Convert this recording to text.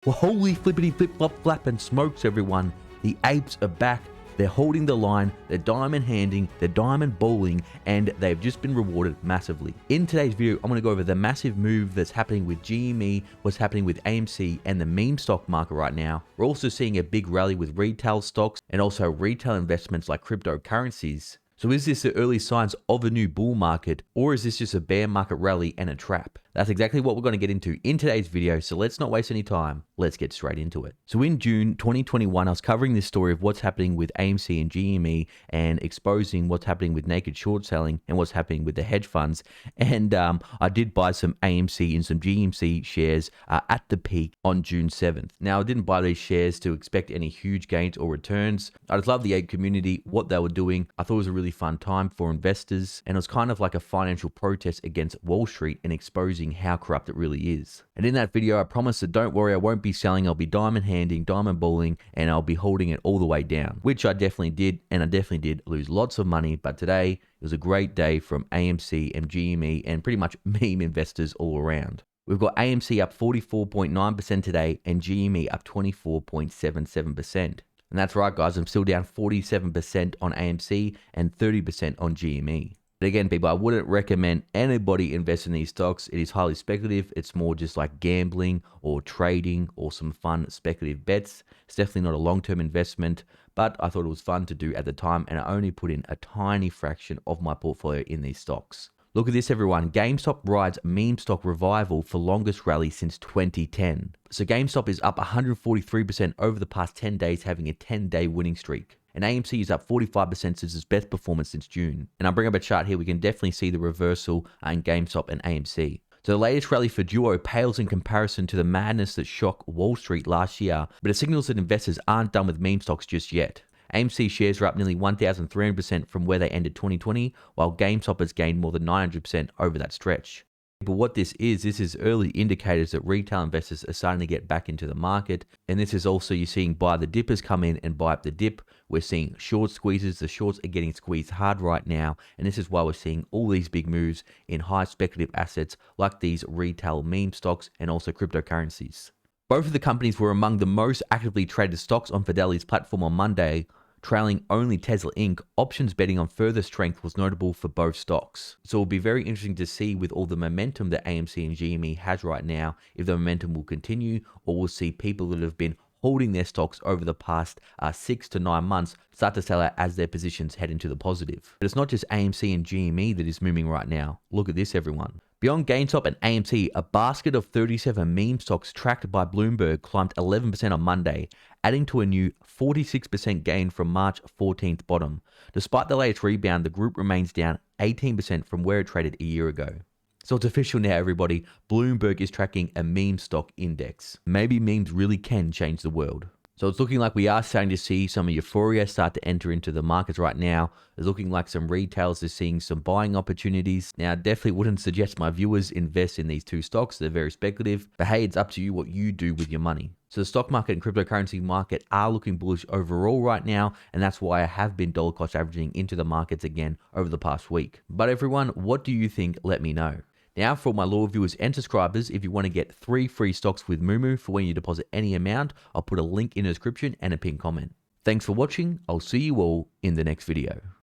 Well, holy flippity flip flop flap and smokes, everyone. The Apes are back. They're holding the line, they're diamond handing, they're diamond bowling, and they've just been rewarded massively. In today's video, I'm going to go over the massive move that's happening with GME, what's happening with AMC, and the meme stock market right now. We're also seeing a big rally with retail stocks and also retail investments like cryptocurrencies. So is this the early signs of a new bull market, or is this just a bear market rally and a trap? That's exactly what we're going to get into in today's video, so let's not waste any time. Let's get straight into it. So in June 2021, I was covering this story of what's happening with AMC and GME and exposing what's happening with naked short selling and what's happening with the hedge funds. And I did buy some AMC and some GMC shares at the peak on June 7th. Now, I didn't buy these shares to expect any huge gains or returns. I just love the ape community, what they were doing. I thought it was a really fun time for investors, and it was kind of like a financial protest against Wall Street and exposing how corrupt it really is. And in that video, I promised that don't worry, I won't be selling, I'll be diamond handing, diamond bowling, and I'll be holding it all the way down, which I definitely did, and I definitely did lose lots of money. But today, it was a great day from AMC and GME and pretty much meme investors all around. We've got AMC up 44.9% today and GME up 24.77%. And that's right, guys, I'm still down 47% on AMC and 30% on GME. But again, people, I wouldn't recommend anybody invest in these stocks. It is highly speculative. It's more just like gambling or trading or some fun speculative bets. It's definitely not a long-term investment, but I thought it was fun to do at the time, and I only put in a tiny fraction of my portfolio in these stocks. Look at this, everyone. GameStop rides meme stock revival for longest rally since 2010. So GameStop is up 143% over the past 10 days, having a 10-day winning streak. And AMC is up 45% since its best performance since June. And I'll bring up a chart here. We can definitely see the reversal in GameStop and AMC. So the latest rally for Duo pales in comparison to the madness that shocked Wall Street last year, but it signals that investors aren't done with meme stocks just yet. AMC shares are up nearly 1,300% from where they ended 2020, while GameStop has gained more than 900% over that stretch. But what this is early indicators that retail investors are starting to get back into the market. And this is also, you're seeing buy the dippers come in and buy up the dip. We're seeing short squeezes. The shorts are getting squeezed hard right now. And this is why we're seeing all these big moves in high speculative assets like these retail meme stocks and also cryptocurrencies. Both of the companies were among the most actively traded stocks on Fidelity's platform on Monday, trailing only Tesla Inc. Options betting on further strength was notable for both stocks. So it'll be very interesting to see with all the momentum that AMC and GME has right now, if the momentum will continue, or we'll see people that have been holding their stocks over the past 6 to 9 months start to sell out as their positions head into the positive. But it's not just AMC and GME that is moving right now. Look at this, everyone. Beyond GameStop and AMC, a basket of 37 meme stocks tracked by Bloomberg climbed 11% on Monday, adding to a new 46% gain from March 14th bottom. Despite the latest rebound, the group remains down 18% from where it traded a year ago. So it's official now, everybody. Bloomberg is tracking a meme stock index. Maybe memes really can change the world. So it's looking like we are starting to see some euphoria start to enter into the markets right now. It's looking like some retailers are seeing some buying opportunities. Now, I definitely wouldn't suggest my viewers invest in these two stocks. They're very speculative. But hey, it's up to you what you do with your money. So the stock market and cryptocurrency market are looking bullish overall right now. And that's why I have been dollar cost averaging into the markets again over the past week. But everyone, what do you think? Let me know. Now, for all my loyal viewers and subscribers, if you want to get 3 free stocks with Moomoo for when you deposit any amount, I'll put a link in the description and a pinned comment. Thanks for watching. I'll see you all in the next video.